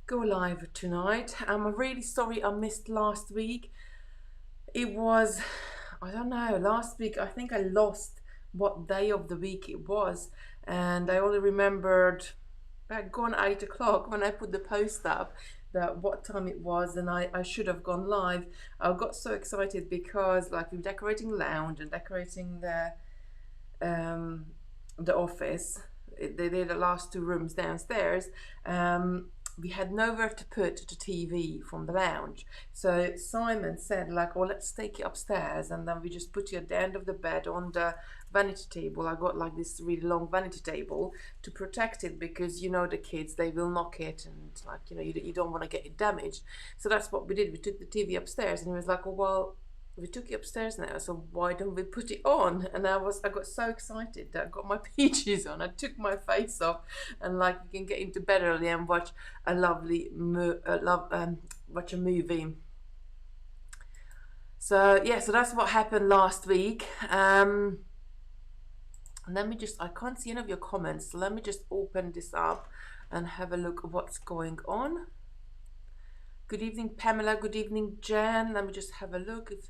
go live tonight. I'm really sorry I missed last week. It was, I don't know, last week I think I lost what day of the week it was, and I only remembered back gone 8 o'clock when I put the post up that what time it was, and I should have gone live. I got so excited because like we're decorating the lounge and decorating um, the office. They're the last two rooms downstairs. We had nowhere to put the TV from the lounge. So Simon said like, oh, let's take it upstairs, and then we just put it at the end of the bed on the vanity table. I got like this really long vanity table to protect it because you know the kids, they will knock it, and like you don't want to get it damaged. So that's what we did. We took the TV upstairs, and he was like, oh well, we took it upstairs now, so why don't we put it on? And I got so excited that I got my peaches on. I took my face off, and like you can get into bed early and watch a lovely watch a movie. So yeah, so that's what happened last week. Let me just, I can't see any of your comments, so let me just open this up and have a look at what's going on. Good evening, Pamela. Good evening, Jen. Let me just have a look if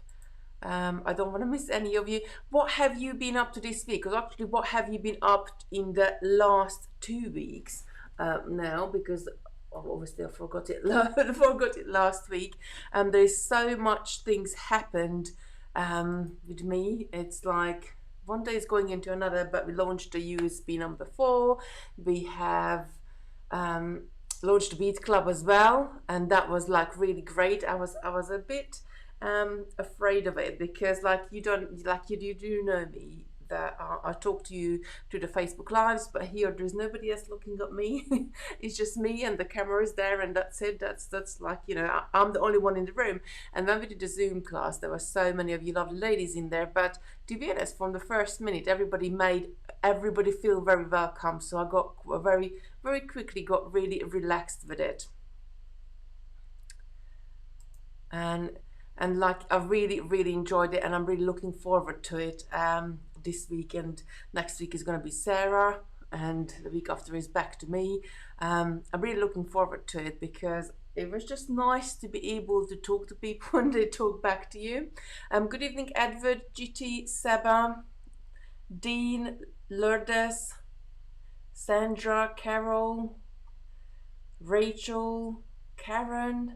I don't want to miss any of you. What have you been up to this week? Because actually, what have you been up in the last 2 weeks now? Because obviously I forgot it. Forgot it last week. There's so much things happened with me. It's like one day is going into another. But we launched the USB number 4. We have launched the Beat Club as well, and that was like really great. I was a bit afraid of it because like you do know me that I talk to you through the Facebook lives, but here there's nobody else looking at me. It's just me and the camera is there, and that's it. That's like I'm the only one in the room. And when we did the Zoom class, there were so many of you lovely ladies in there, but to be honest, from the first minute everybody made everybody feel very welcome, so I got very quickly got really relaxed with it. And like I really enjoyed it, and I'm really looking forward to it. This week and next week is going to be Sarah, and the week after is back to me. I'm really looking forward to it because it was just nice to be able to talk to people and they talk back to you. Good evening, Edward, GT, Seba, Dean, Lourdes, Sandra, Carol, Rachel, Karen.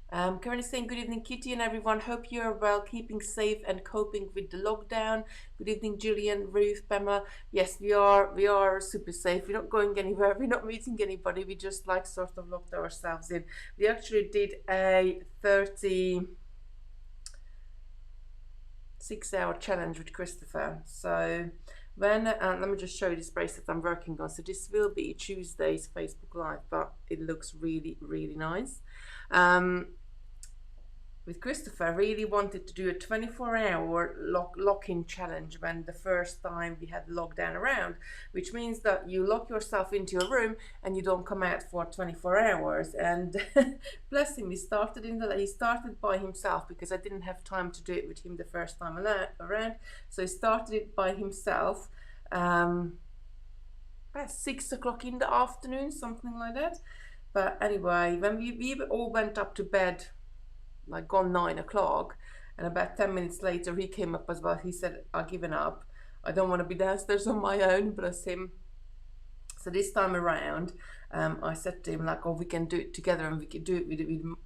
Karen is saying good evening, Kitty, and everyone. Hope you are well, keeping safe and coping with the lockdown. Good evening, Gillian, Ruth, Pamela. Yes, we are super safe. We're not going anywhere. We're not meeting anybody. We just like sort of locked ourselves in. We actually did a 36-hour challenge with Christopher. So when let me just show you this bracelet I'm working on. So this will be Tuesday's Facebook Live, but it looks really nice. With Christopher, I really wanted to do a 24-hour lock-in challenge when the first time we had lockdown around, which means that you lock yourself into a room and you don't come out for 24 hours. And bless him, he started by himself because I didn't have time to do it with him the first time around. So he started it by himself about 6 o'clock in the afternoon, something like that. But anyway, when we all went up to bed, like gone 9 o'clock, and about 10 minutes later he came up as well. He said, I've given up. I don't want to be downstairs on my own, bless him. So this time around, I said to him like, oh, we can do it together, and we can do it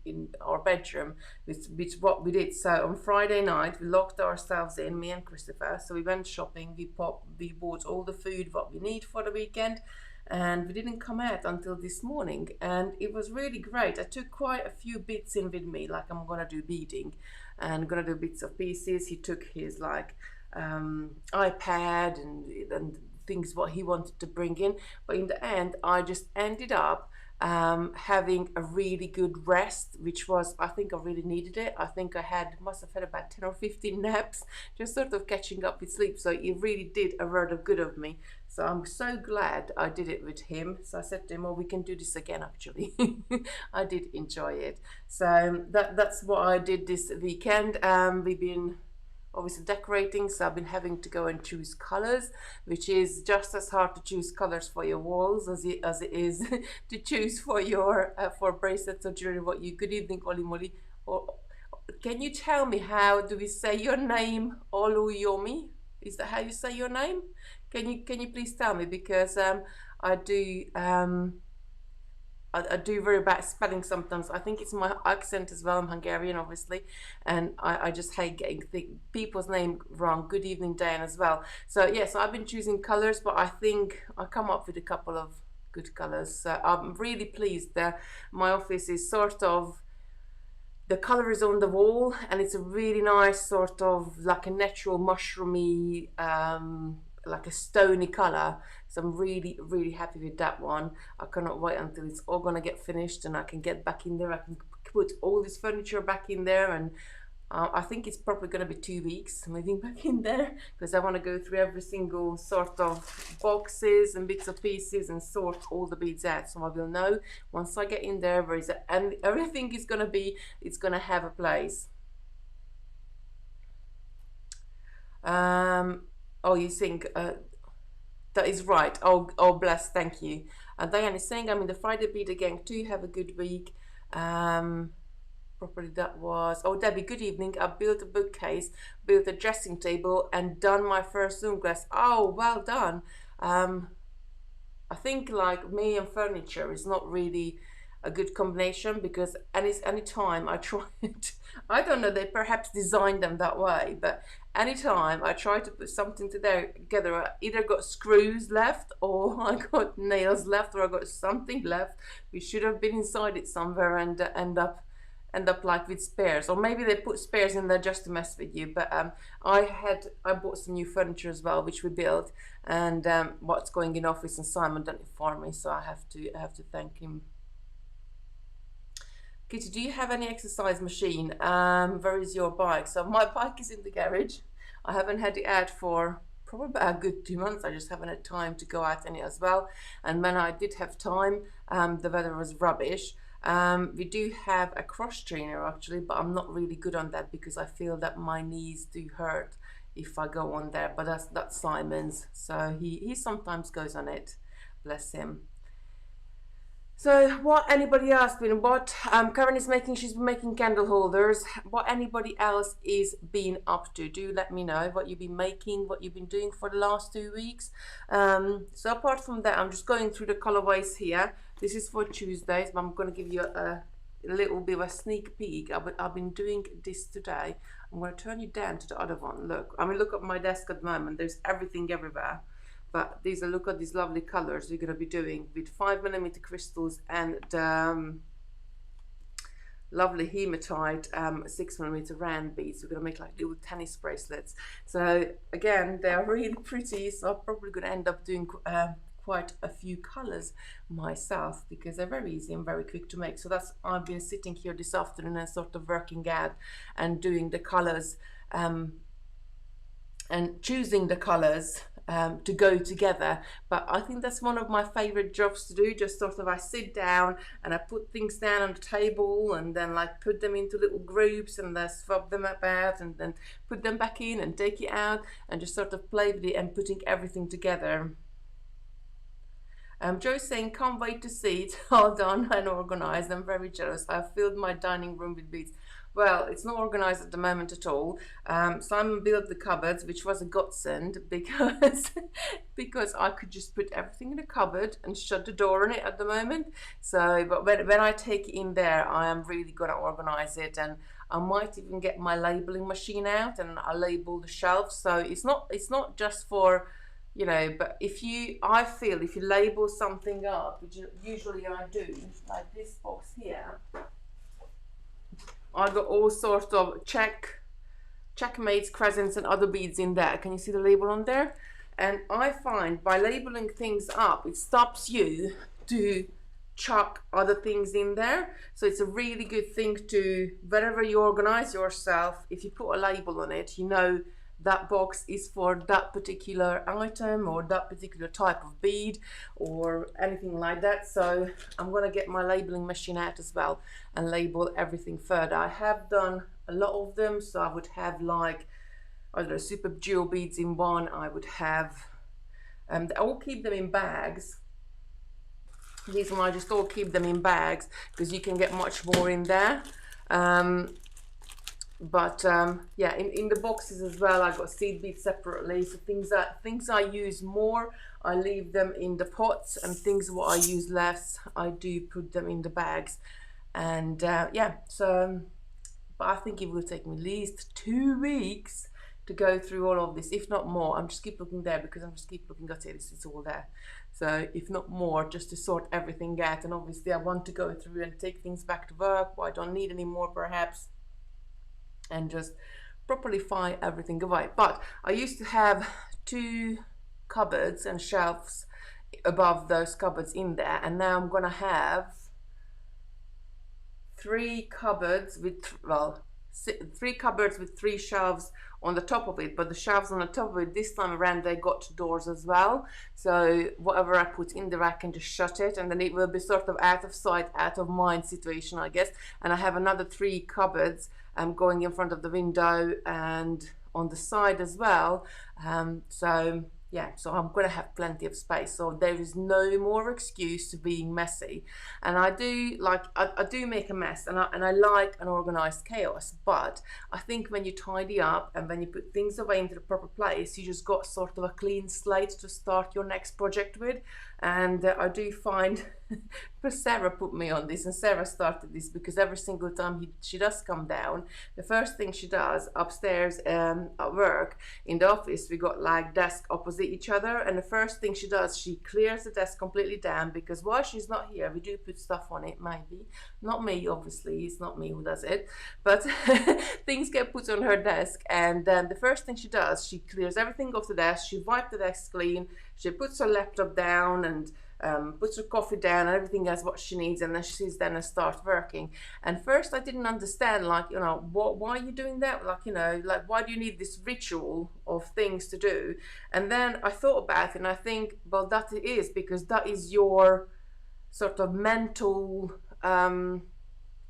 in our bedroom, which what we did. So on Friday night, we locked ourselves in, me and Christopher. So we went shopping, we bought all the food what we need for the weekend, and we didn't come out until this morning, and it was really great. I took quite a few bits in with me, like I'm gonna do beading and gonna do bits of pieces. He took his like iPad and things what he wanted to bring in, but in the end I just ended up having a really good rest, which was, I think I really needed it. I think must have had about 10 or 15 naps, just sort of catching up with sleep. So it really did a lot of good of me. So I'm so glad I did it with him. So I said to him, well, we can do this again, actually. I did enjoy it. So that's what I did this weekend. We've been obviously decorating, so I've been having to go and choose colors, which is just as hard to choose colors for your walls as it is to choose for your for bracelets or jewelry. What you Good evening, Oli Molly. Or can you tell me, how do we say your name? Oluyomi, is that how you say your name? Can you please tell me, because I do I do very bad spelling sometimes. I think it's my accent as well. I'm Hungarian, obviously, and I just hate getting people's name wrong. Good evening, Dan, as well. So yes, yeah, so I've been choosing colors, but I think I come up with a couple of good colors. So I'm really pleased that my office is sort of, the color is on the wall, and it's a really nice sort of like a natural mushroomy, like a stony color. So I'm really, really happy with that one. I cannot wait until it's all gonna get finished and I can get back in there. I can put all this furniture back in there, and I think it's probably going to be 2 weeks moving back in there, because I want to go through every single sort of boxes and bits of pieces and sort all the beads out. So I will know once I get in there where is it, and everything is going to be, it's going to have a place. Oh, you think that is right. Oh, bless. Thank you. Diane is saying, I'm in the Friday Bead gang too. Have a good week. Properly, that was, oh, Debbie, good evening. I built a bookcase, built a dressing table, and done my first Zoom class. Oh, well done. I think like me and furniture is not really a good combination, because any time I try it, I don't know, they perhaps designed them that way, but anytime I try to put something together, I either got screws left, or I got nails left, or I got something left which should have been inside it somewhere, and end up like with spares, or maybe they put spares in there just to mess with you. But I bought some new furniture as well, which we built, and what's going in office, and Simon done it for me, so I have to thank him. Kitty, do you have any exercise machine? Where is your bike? So my bike is in the garage. I haven't had it out for probably about a good 2 months. I just haven't had time to go out in it as well. And when I did have time, the weather was rubbish. We do have a cross trainer actually, but I'm not really good on that because I feel that my knees do hurt if I go on there. But that's Simon's, so he sometimes goes on it, bless him. So what anybody else been, what Karen is making, she's been making candle holders. What anybody else is been up to, do let me know what you've been making, what you've been doing for the last 2 weeks. So apart from that, I'm just going through the colorways here. This is for Tuesdays, but I'm going to give you a little bit of a sneak peek. I've been doing this today. I'm going to turn you down to the other one. Look, I mean, look at my desk at the moment, there's everything everywhere. But these are, look at these lovely colors we're going to be doing with 5mm crystals and lovely hematite 6mm round beads. We're going to make like little tennis bracelets. So again, they're really pretty, so I'm probably going to end up doing quite a few colors myself, because they're very easy and very quick to make. So that's, I've been sitting here this afternoon and sort of working out and doing the colors and choosing the colors to go together. But I think that's one of my favorite jobs to do, just sort of I sit down and I put things down on the table and then like put them into little groups and then swap them about and then put them back in and take it out and just sort of play with it and putting everything together. Joe's saying, can't wait to see it all done and organized. I'm very jealous. I've filled my dining room with beads. Well, it's not organized at the moment at all. Simon built the cupboards, which was a godsend because I could just put everything in a cupboard and shut the door on it at the moment. So, but when I take it in there, I am really going to organize it, and I might even get my labeling machine out and I'll label the shelves. So it's not just for, you know, but I feel if you label something up, which usually I do, like this box here, I got all sorts of checkmates, crescents and other beads in there. Can you see the label on there? And I find by labeling things up, it stops you to chuck other things in there. So it's a really good thing to, wherever you organize yourself, if you put a label on it, you know that box is for that particular item or that particular type of bead or anything like that. So I'm going to get my labeling machine out as well and label everything further. I have done a lot of them, so I would have like I don't know, super jewel beads in one. I would have, I will keep them in bags. These one I just all keep them in bags because you can get much more in there. Yeah, in the boxes as well, I got seed beads separately. So things I use more, I leave them in the pots, and things what I use less, I do put them in the bags. And yeah, so but I think it will take me at least 2 weeks to go through all of this, if not more. I'm just keep looking there because I'm just keep looking at it. It's all there. So if not more, just to sort everything out. And obviously I want to go through and take things back to work what I don't need anymore perhaps, and just properly file everything away. But I used to have 2 cupboards and shelves above those cupboards in there, and now I'm gonna have 3 cupboards with, well, 3 cupboards with 3 shelves on the top of it, but the shelves on the top of it this time around, they got doors as well, so whatever I put in there I can just shut it, and then it will be sort of out of sight out of mind situation, I guess. And I have another 3 cupboards going in front of the window and on the side as well, so yeah, so I'm gonna have plenty of space, so there is no more excuse to being messy. And I do like, I do make a mess, and I like an organized chaos, but I think when you tidy up and when you put things away into the proper place, you just got sort of a clean slate to start your next project with. And I do find Sarah put me on this, and Sarah started this because every single time she does come down, the first thing she does upstairs at work in the office, we got like desk opposite each other, and the first thing she does, she clears the desk completely down, because while she's not here we do put stuff on it, maybe not me, obviously it's not me who does it, but things get put on her desk. And then the first thing she does, she clears everything off the desk, she wipes the desk clean, she puts her laptop down and puts her coffee down and everything else what she needs, and then she sits down and starts working. And first I didn't understand, like, you know, why are you doing that, like, you know, like, why do you need this ritual of things to do? And then I thought about it, and I think, well, that it is because that is your sort of mental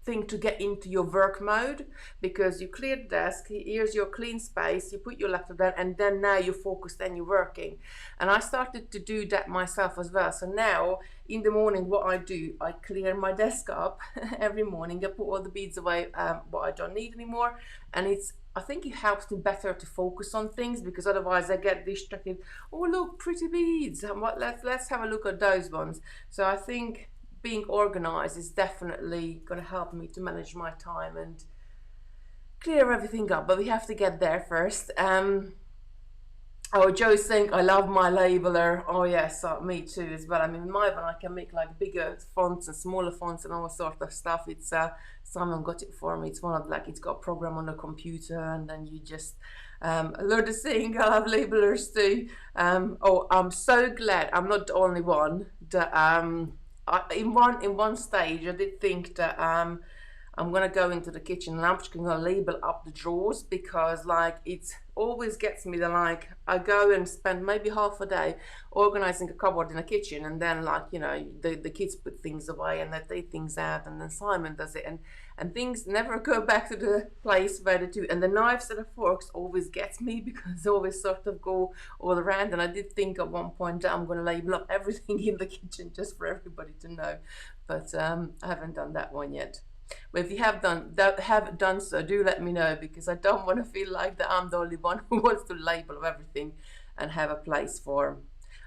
thing to get into your work mode, because you clear the desk, here's your clean space, you put your laptop down, and then now you're focused and you're working. And I started to do that myself as well. So now in the morning what I do, I clear my desk up every morning, I put all the beads away what I don't need anymore, and I think it helps me better to focus on things, because otherwise I get distracted. Oh look, pretty beads, let's have a look at those ones. So I think being organized is definitely going to help me to manage my time and clear everything up, but we have to get there first. Oh, Joe's saying I love my labeler. Oh yes, me too as well. I mean, my one I can make like bigger fonts and smaller fonts and all sort of stuff. It's Simon got it for me. It's one of, like, it's got a program on the computer, and then you just Lord is saying I love labelers too. Oh, I'm so glad I'm not the only one that in one stage I did think that I'm gonna go into the kitchen and I'm just gonna label up the drawers, because like it always gets me the, like, I go and spend maybe half a day organizing a cupboard in the kitchen, and then, like, you know, the kids put things away and they take things out, and then Simon does it, and things never go back to the place where they do. And the knives and the forks always gets me, because they always sort of go all around. And I did think at one point that I'm going to label up everything in the kitchen just for everybody to know, but I haven't done that one yet. But if you have done so, do let me know, because I don't want to feel like that I'm the only one who wants to label everything and have a place for.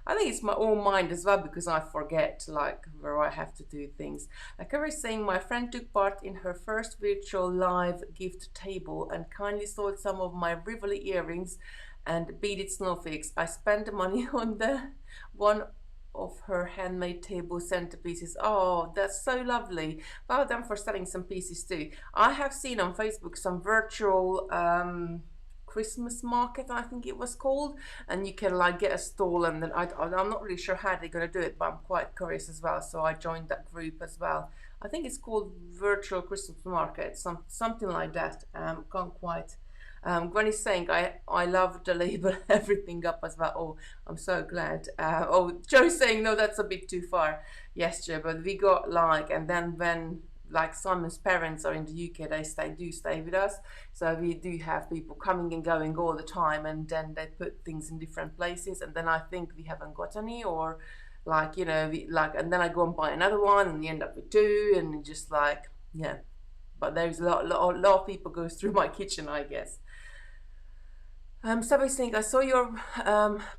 I think it's my own mind as well, because I forget, like, where I have to do things. Like I was saying, my friend took part in her first virtual live gift table and kindly sold some of my Rivoli earrings and beaded snowflakes. I spent the money on the one of her handmade table centerpieces. Oh, that's so lovely. Well done for selling some pieces too. I have seen on Facebook some virtual Christmas market, I think it was called, and you can like get a stall, and then I'm not really sure how they're going to do it, but I'm quite curious as well, so I joined that group as well. I think it's called virtual Christmas market, something like that. Can't quite. Granny's saying I love to label everything up as well. Oh, I'm so glad. Oh, Joe's saying no, that's a bit too far. Yes, Joe, but we got like, and then when like Simon's parents are in the UK, do stay with us, so we do have people coming and going all the time, and then they put things in different places, and then I think we haven't got any, or like, you know, and then I go and buy another one, and you end up with two, and just like, yeah. But there's a lot of people goes through my kitchen, I guess. Somebody's saying, I saw your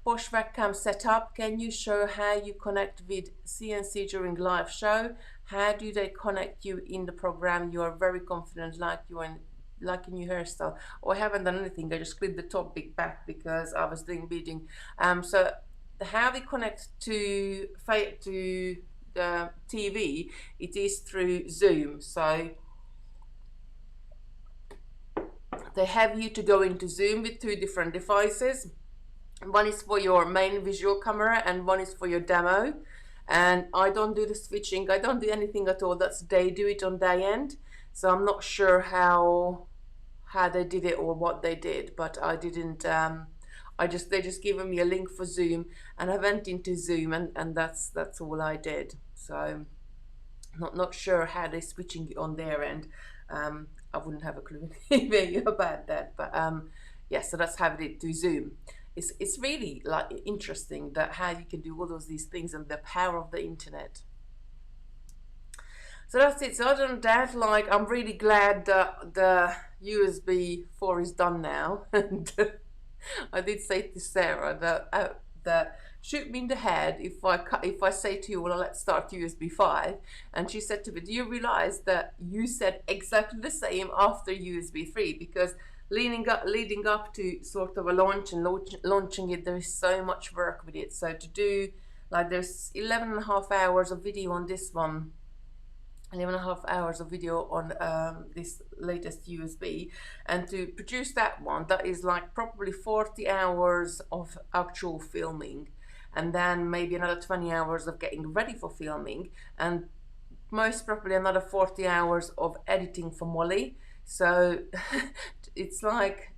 Bosch webcam set up. Can you show how you connect with CNC during live show? How do they connect you in the program? You are very confident, like you are like in your hairstyle. Oh, I haven't done anything. I just clipped the top bit back because I was doing beading. So how we connect to the TV, it is through Zoom. So they have you to go into Zoom with two different devices. One is for your main visual camera and one is for your demo. And I don't do the switching, I don't do anything at all. They do it on their end. So I'm not sure how they did it or what they did, but I didn't they just given me a link for Zoom, and I went into Zoom, and that's all I did. So not sure how they're switching it on their end. I wouldn't have a clue about that, but yeah, so that's how they do Zoom. It's really like interesting that how you can do all these things and the power of the internet. So that's it. So other than that, like, I'm really glad that the USB 4 is done now. And I did say to Sarah that shoot me in the head if I say to you, well, let's start USB 5, and she said to me, do you realize that you said exactly the same after USB 3? Because leading up to sort of a launch and launching it, there is so much work with it. So to do, like, there's 11.5 hours of video on this one, 11.5 hours of video on this latest USB, and to produce that one, that is like probably 40 hours of actual filming, and then maybe another 20 hours of getting ready for filming, and most probably another 40 hours of editing for Molly. So it's like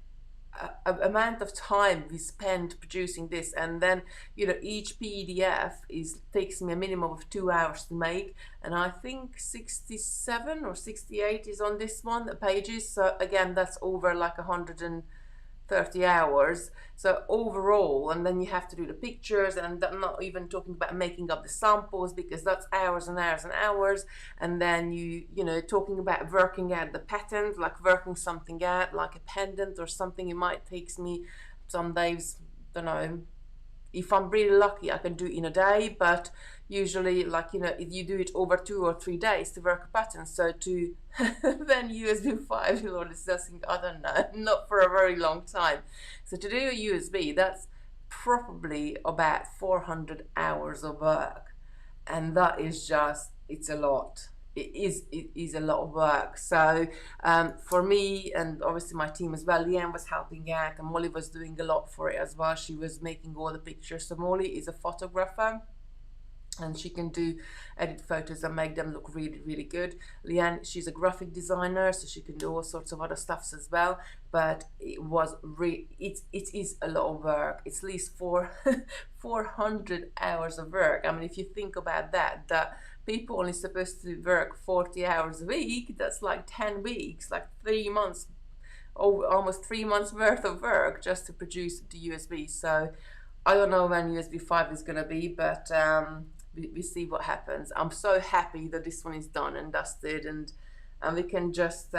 a amount of time we spend producing this, and then, you know, each PDF takes me a minimum of 2 hours to make, and I think 67 or 68 is on this one, the pages. So again, that's over like 130 hours. So overall, and then you have to do the pictures, and I'm not even talking about making up the samples, because that's hours and hours and hours. And then you know, talking about working out the pattern, like working something out, like a pendant or something, it might take me some days, don't know, if I'm really lucky I can do it in a day, but usually, like, you know, if you do it over 2 or 3 days to work a pattern. So to then USB 5, Lord, it's just, I don't know, not for a very long time. So to do a USB, that's probably about 400 hours of work, and that is just, it's a lot. It is a lot of work. So for me, and obviously my team as well, Leanne was helping out, and Molly was doing a lot for it as well. She was making all the pictures. So Molly is a photographer, and she can edit photos and make them look really, really good. Leanne, she's a graphic designer, so she can do all sorts of other stuffs as well. But it is a lot of work. It's at least 400 hours of work. I mean, if you think about that people only supposed to work 40 hours a week, that's like 10 weeks, like 3 months, almost 3 months worth of work just to produce the USB. So I don't know when USB 5 is going to be, but we see what happens. I'm so happy that this one is done and dusted, and we can just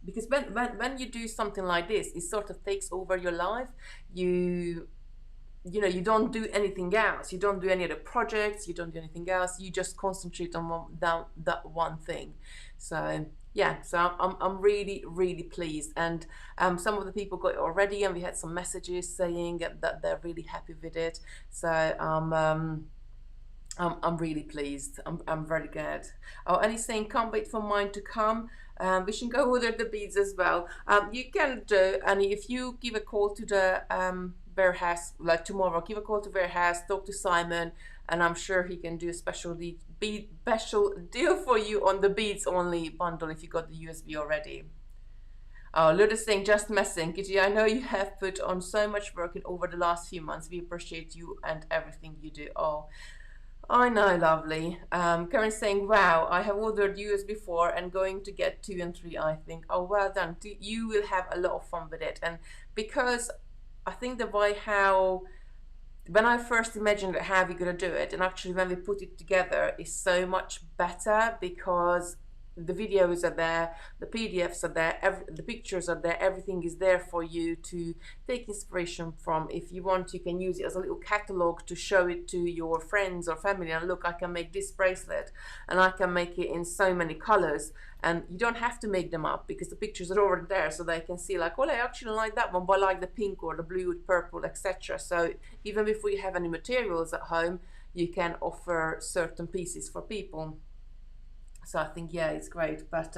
because when you do something like this, it sort of takes over your life. You know, you don't do anything else. You don't do any other projects. You don't do anything else. You just concentrate on that one thing. So yeah, so I'm really, really pleased. And some of the people got it already, and we had some messages saying that they're really happy with it. So I'm really pleased. I'm very glad. Oh, and he's saying, can't wait for mine to come. We should go order the beads as well. You can do, and if you give a call to the warehouse, like tomorrow, give a call to warehouse, talk to Simon, and I'm sure he can do a special deal for you on the beads only bundle if you got the USB already. Oh, Lourdes saying, just messing. Kitty, I know you have put on so much work in over the last few months. We appreciate you and everything you do. Oh, I know, lovely. Karen's saying, wow, I have ordered yours before and going to get 2 and 3, I think. Oh, well done. You will have a lot of fun with it. And because I think the way how when I first imagined it, how we're gonna do it, and actually when we put it together, is so much better because the videos are there, the PDFs are there, the pictures are there, everything is there for you to take inspiration from. If you want, you can use it as a little catalog to show it to your friends or family. And look, I can make this bracelet, and I can make it in so many colors. And you don't have to make them up because the pictures are already there, so they can see like, well, I actually like that one, but I like the pink or the blue with purple, etc. So even before you have any materials at home, you can offer certain pieces for people. So I think, yeah, it's great. But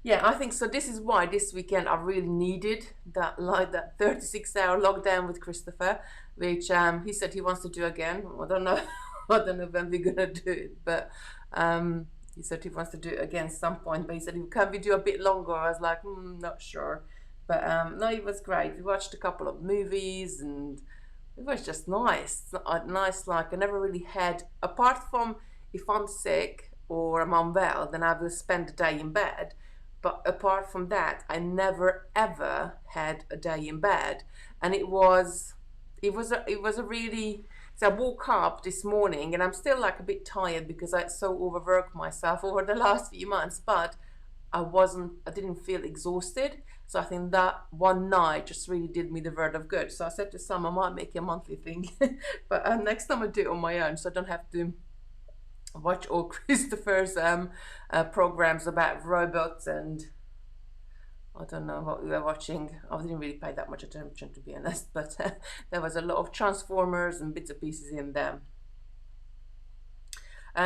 yeah, I think so. This is why this weekend I really needed that, like that 36-hour lockdown with Christopher, which he said he wants to do again. I don't know, I don't know when we're gonna do it, but he said he wants to do it again some point. But he said, can we do a bit longer? I was like, not sure. But no, it was great. We watched a couple of movies and it was just nice. Nice, like I never really had, apart from if I'm sick or I'm unwell, then I will spend the day in bed. But apart from that, I never ever had a day in bed, and it was a really. So I woke up this morning, and I'm still like a bit tired because I so overworked myself over the last few months, but I didn't feel exhausted. So I think that one night just really did me the world of good. So I said to Sam, I might make a monthly thing, but next time I do it on my own, so I don't have to watch all Christopher's programs about robots and I don't know what we were watching. I didn't really pay that much attention, to be honest, but there was a lot of Transformers and bits and pieces in them.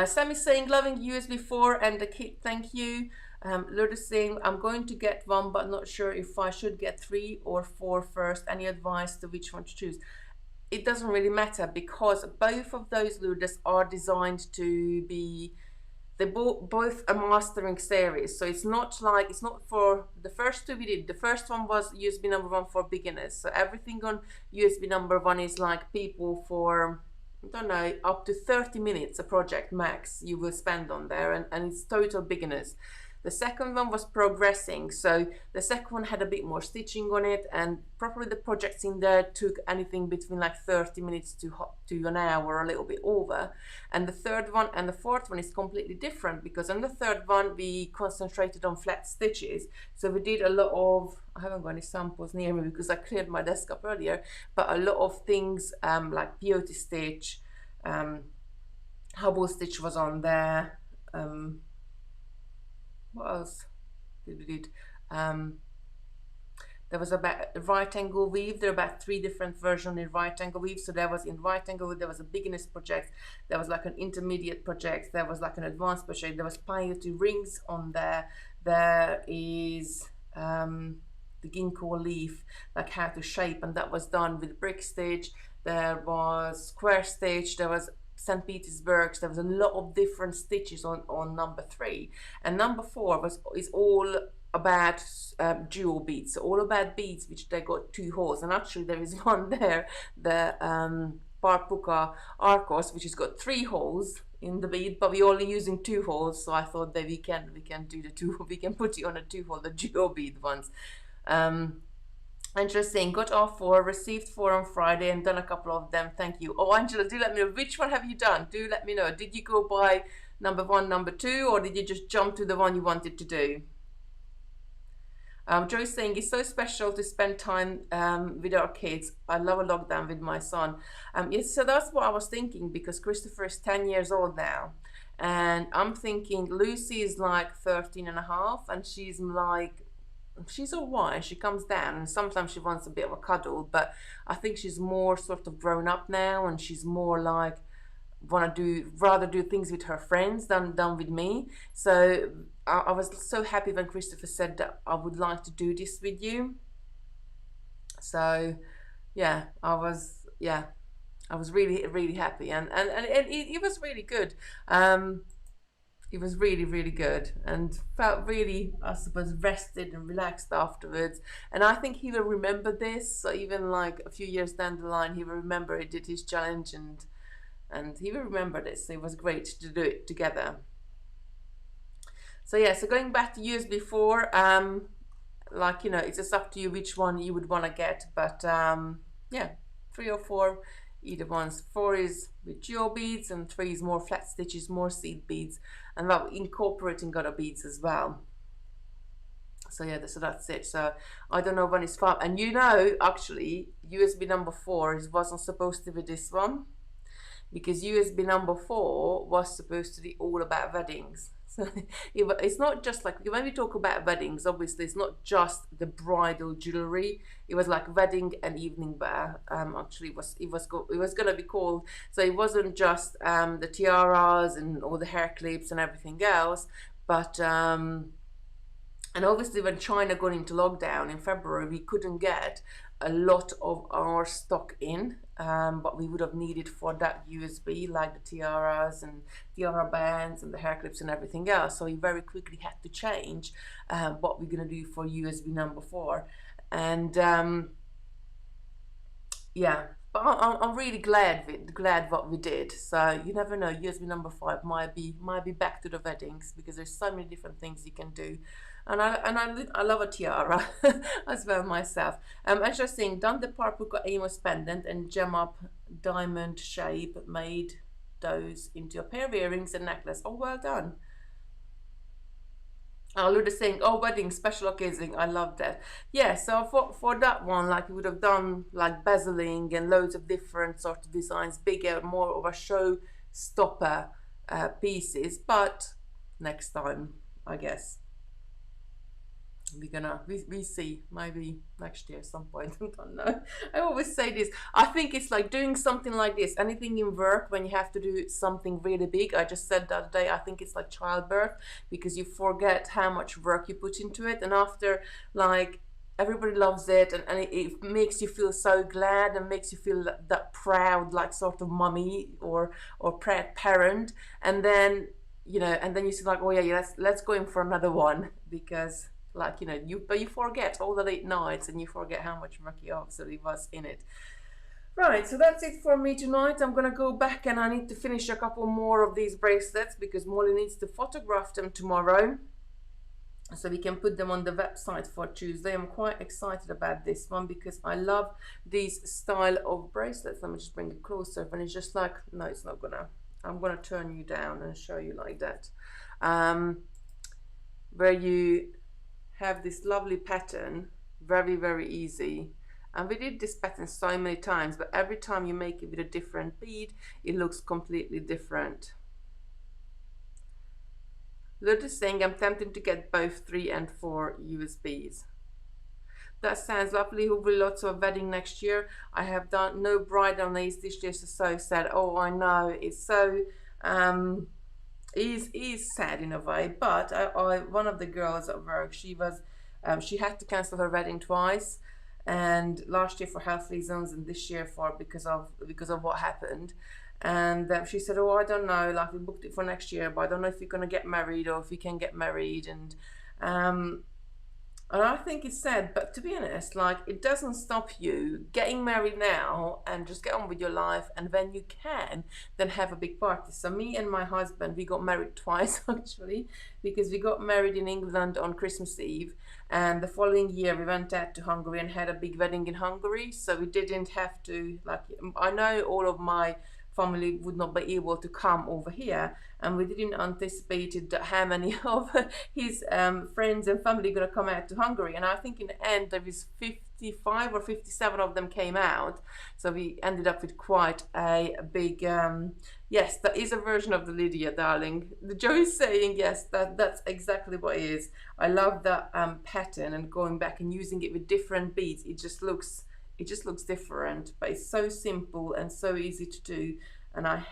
Sam is saying, loving USB 4 and the kit, thank you. Lourdes is saying, I'm going to get one, but not sure if I should get 3 or 4 first. Any advice to which one to choose? It doesn't really matter because both of those Lourdes are designed to be, they both a mastering series. So it's not for the first two we did. The first one was USB number 1 for beginners. So everything on USB number 1 is like people for, I don't know, up to 30 minutes a project max you will spend on there, and it's total beginners. The second one was progressing, so the second one had a bit more stitching on it, and probably the projects in there took anything between like 30 minutes to an hour or a little bit over. And the third one and the fourth one is completely different because on the third one we concentrated on flat stitches. So we did a lot of, I haven't got any samples near me because I cleared my desk up earlier, but a lot of things like peyote stitch, hubble stitch was on there. What else did we did? There was about right angle weave. There are about 3 different versions in right angle weave. So there was in right angle weave, there was a beginner's project, there was like an intermediate project, there was like an advanced project, there was peyote rings on there. There is the ginkgo leaf, like how to shape, and that was done with brick stitch. There was square stitch, there was St. Petersburg's, there was a lot of different stitches on number 3, and number 4 is all about jewel beads, so all about beads which they got 2 holes, and actually there is one there, the Parpuka Arcos, which has got 3 holes in the bead, but we're only using 2 holes, so I thought that we can do the 2, we can put it on a 2 hole, the jewel bead ones. Interesting. Got off 4, received 4 on Friday, and done a couple of them. Thank you. Oh, Angela, do let me know, which one have you done? Do let me know. Did you go by number 1, number 2, or did you just jump to the one you wanted to do? Joy's saying, it's so special to spend time with our kids. I love a lockdown with my son. Yes, so that's what I was thinking, because Christopher is 10 years old now. And I'm thinking Lucy is like 13 and a half, and she's all right. She comes down and sometimes she wants a bit of a cuddle, but I think she's more sort of grown up now, and she's more like rather do things with her friends than with me. So I was so happy when Christopher said that I would like to do this with you. So yeah, I was really happy, and it was really good. It was really good, and felt really, I suppose, rested and relaxed afterwards. And I think he will remember this. So even like a few years down the line, he will remember he did his challenge, and and he will remember this. It was great to do it together. So yeah, so going back to years before, like, you know, it's just up to you which one you would want to get, but yeah, 3 or 4, either ones. 4 is with geo beads, and 3 is more flat stitches, more seed beads, and that incorporating other beads as well. So yeah, so that's it. So I don't know when it's 5, and you know, actually USB number 4 wasn't supposed to be this one, because USB number 4 was supposed to be all about weddings. So it's not just like, when we talk about weddings, obviously it's not just the bridal jewelry. It was like wedding and evening wear. Actually, it was gonna be called. So it wasn't just the tiaras and all the hair clips and everything else, but and obviously when China got into lockdown in February, we couldn't get a lot of our stock in, but we would have needed for that USB, like the tiaras and tiara bands and the hair clips and everything else. So we very quickly had to change what we're going to do for USB number 4. And yeah, but I'm really glad what we did. So you never know, USB number 5 might be back to the weddings, because there's so many different things you can do. And I love a tiara as well myself. As you're saying, done the Parpuka Amos pendant and gem up diamond shape, made those into a pair of earrings and necklace. Oh, well done. Luda saying, oh, wedding, special occasion. I love that. Yeah, so for that one, like, we would have done like bezeling and loads of different sort of designs, bigger, more of a show stopper pieces. But next time, I guess. We see, maybe next year at some point. I don't know. I always say this. I think it's like doing something like this, anything in work, when you have to do something really big. I just said the other day, I think it's like childbirth, because you forget how much work you put into it, and after, like, everybody loves it, and it makes you feel so glad and makes you feel that proud, like, sort of mummy or proud parent, and then, you know, and then you say like, oh yeah, let's go in for another one, because, like, you know, but you forget all the late nights, and you forget how much work you absolutely was in it. Right, so that's it for me tonight. I'm gonna go back, and I need to finish a couple more of these bracelets, because Molly needs to photograph them tomorrow, so we can put them on the website for Tuesday. I'm quite excited about this one, because I love these style of bracelets. Let me just bring it closer. And it's just like, no, it's not gonna. I'm gonna turn you down and show you like that, where you have this lovely pattern, very easy. And we did this pattern so many times, but every time you make it with a different bead, it looks completely different. Lotus saying, I'm tempted to get both 3 and 4 USBs. That sounds lovely. Will be lots of wedding next year. I have done no bridal nails this year, so sad. Oh, I know, it's so is sad in a way, but one of the girls at work, she had to cancel her wedding twice, and last year for health reasons, and this year because of what happened. And she said, oh, I don't know, like, we booked it for next year, but I don't know if we're gonna get married or if we can get married. And I think it's sad, but to be honest, like, it doesn't stop you getting married now and just get on with your life, and when you can, then have a big party. So me and my husband, we got married twice actually, because we got married in England on Christmas Eve, and the following year we went out to Hungary and had a big wedding in Hungary. So we didn't have to, like, I know all of my family would not be able to come over here, and we didn't anticipate that how many of his friends and family going to come out to Hungary. And I think in the end there was 55 or 57 of them came out, so we ended up with quite a big yes, that is a version of the Lydia, darling. The Joe is saying yes, that's exactly what it is. I love that pattern, and going back and using it with different beads, it just looks different, but it's so simple and so easy to do. And I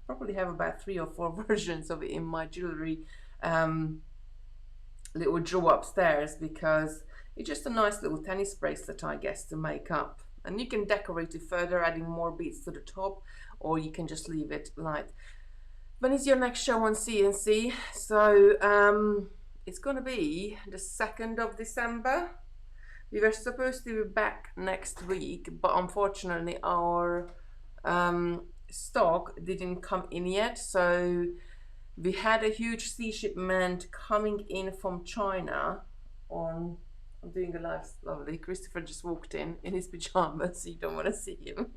probably have about 3 or 4 versions of it in my jewelry little drawer upstairs, because it's just a nice little tennis bracelet, I guess, to make up. And you can decorate it further, adding more beads to the top, or you can just leave it like. When is your next show on CNC? So it's gonna be the 2nd of December. We were supposed to be back next week, but unfortunately our stock didn't come in yet, so we had a huge sea shipment coming in from China on. I'm doing a live. Lovely. Christopher just walked in his pajamas, so you don't want to see him.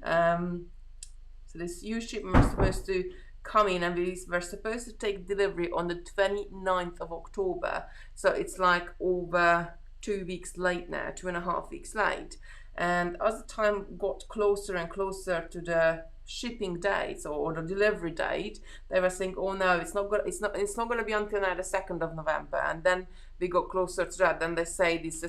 So this huge shipment was supposed to come in, and we were supposed to take delivery on the 29th of October. So it's like over 2 weeks late now, 2.5 weeks late. And as the time got closer and closer to the shipping date or the delivery date, they were saying, "Oh no, it's not going to be until now the 2nd of November." And then we got closer to that. Then they say it's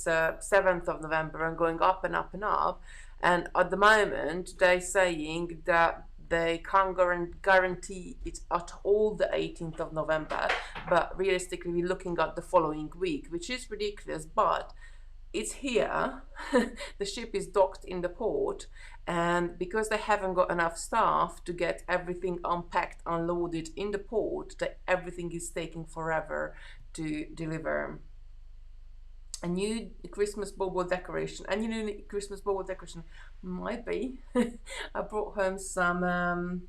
7th of November and going up and up and up. And at the moment, they're saying that they can't guarantee it at all the 18th of November, but realistically, we're looking at the following week, which is ridiculous. But it's here. The ship is docked in the port, and because they haven't got enough staff to get everything unpacked, unloaded in the port, that everything is taking forever to deliver. A new Christmas bauble decoration, and Christmas bauble decoration might be. I brought home some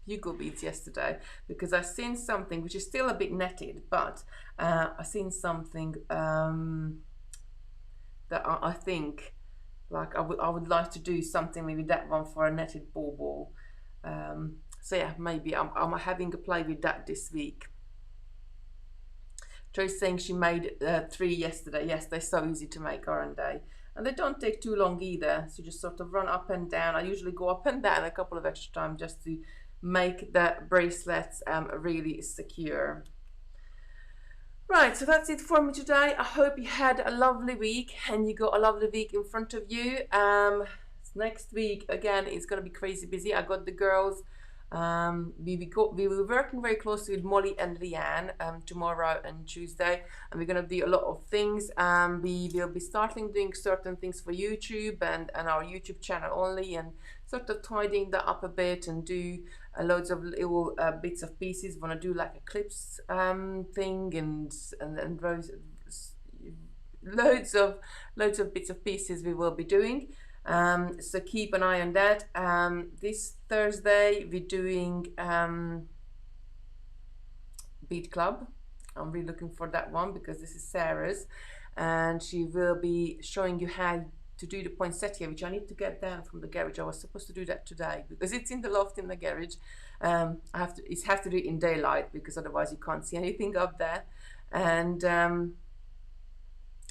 bugle beads yesterday because I seen something which is still a bit netted, but I seen something that I think like I would like to do something maybe that one for a netted bauble. So yeah, maybe I'm having a play with that this week. Joy's saying she made 3 yesterday. Yes, they're so easy to make, aren't they? And they don't take too long either. So you just sort of run up and down. I usually go up and down a couple of extra times just to make the bracelets really secure. Right, so that's it for me today. I hope you had a lovely week and you got a lovely week in front of you. Next week, again, it's going to be crazy busy. I got the girls. We were working very closely with Molly and Leanne tomorrow and Tuesday, and we're going to do a lot of things. We will be starting doing certain things for YouTube and our YouTube channel only, and sort of tidying that up a bit and do loads of little bits of pieces. Want to do like a clips thing and loads of bits of pieces we will be doing. So keep an eye on that. This Thursday we're doing Bead Club. I'm really looking for that one because this is Sarah's, and she will be showing you how to do the poinsettia, which I need to get down from the garage. I was supposed to do that today because it's in the loft in the garage. I have to do it in daylight because otherwise you can't see anything up there. And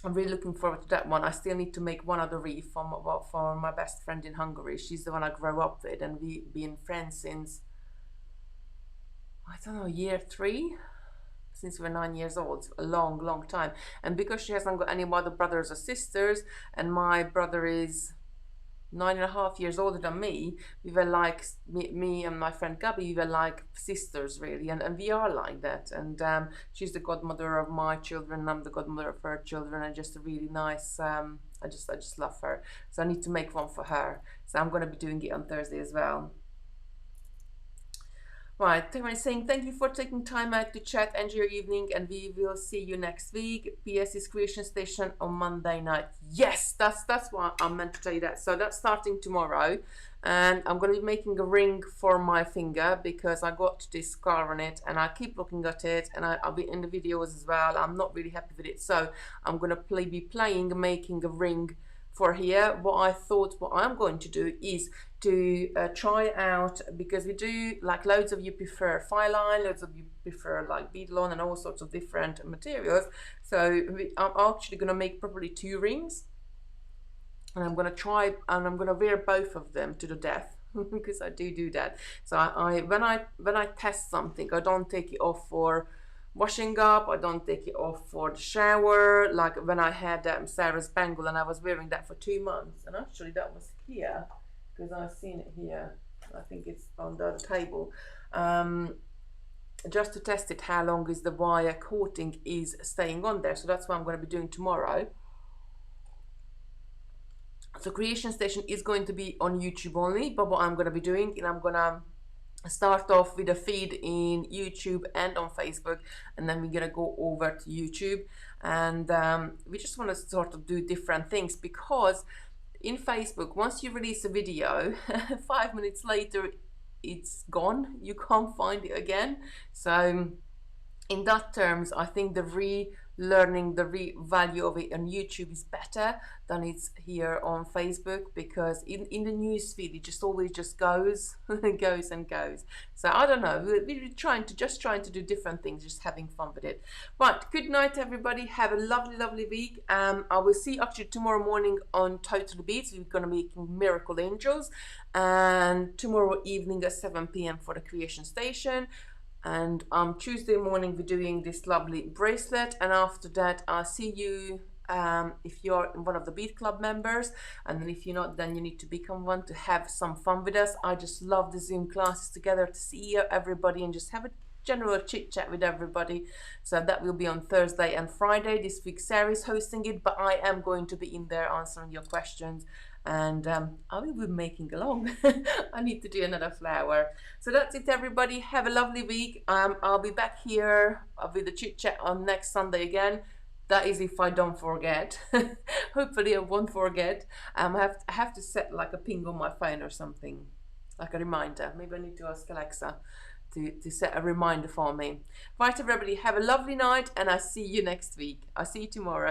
I'm really looking forward to that one. I still need to make one other wreath for my best friend in Hungary. She's the one I grew up with, and we've been friends since, I don't know, year 3, since we were 9 years old. A long time. And because she hasn't got any other brothers or sisters, and my brother is 9.5 years older than me, we were like, me and my friend Gabby, we were like sisters really, and we are like that. And she's the godmother of my children, and I'm the godmother of her children, and just a really nice, I just love her. So I need to make one for her. So I'm going to be doing it on Thursday as well. Right, everyone is saying thank you for taking time out to chat. Enjoy your evening, and we will see you next week. PS is Creation Station on Monday night. Yes, that's what I meant to tell you that. So that's starting tomorrow, and I'm going to be making a ring for my finger because I got this scar on it, and I keep looking at it, and I'll be in the videos as well. I'm not really happy with it, so I'm going to be making a ring for here. What I'm going to do is to try out, because we do like loads of you prefer file line, loads of you prefer like beadalon and all sorts of different materials. So I'm actually going to make probably 2 rings, and I'm going to try, and I'm going to wear both of them to the death because I do that. So when I test something, I don't take it off for washing up, I don't take it off for the shower. Like when I had Sarah's bangle, and I was wearing that for 2 months, and actually that was here because I've seen it here. I think it's on the table. Just to test it, how long is the wire coating is staying on there. So that's what I'm going to be doing tomorrow. So Creation Station is going to be on YouTube only, but what I'm going to be doing, and I'm going to start off with a feed in YouTube and on Facebook, and then we're gonna go over to YouTube, and we just want to sort of do different things, because in Facebook, once you release a video, 5 minutes later it's gone, you can't find it again. So in that terms, I think the relearning the value of it on YouTube is better than it's here on Facebook, because in the news feed it just always just goes goes and goes. So I don't know, we're trying to do different things, just having fun with it. But good night everybody, have a lovely week. I will see you actually tomorrow morning on Totally Beats. We're going to be making Miracle Angels, and tomorrow evening at 7 p.m. for the Creation Station. And Tuesday morning we're doing this lovely bracelet, and after that I'll see you if you're one of the Beat Club members, and then if you're not, then you need to become one to have some fun with us. I just love the Zoom classes together, to see everybody and just have a general chit chat with everybody. So that will be on Thursday and Friday. This week Sarah is hosting it, but I am going to be in there answering your questions, and I will be making along. I need to do another flower. So that's it everybody, have a lovely week. I'll be back here with the chit chat on next Sunday again. That is if I don't forget. Hopefully I won't forget. I have to set like a ping on my phone or something, like a reminder. Maybe I need to ask Alexa to set a reminder for me. Right everybody, have a lovely night, and I'll see you next week. I'll see you tomorrow.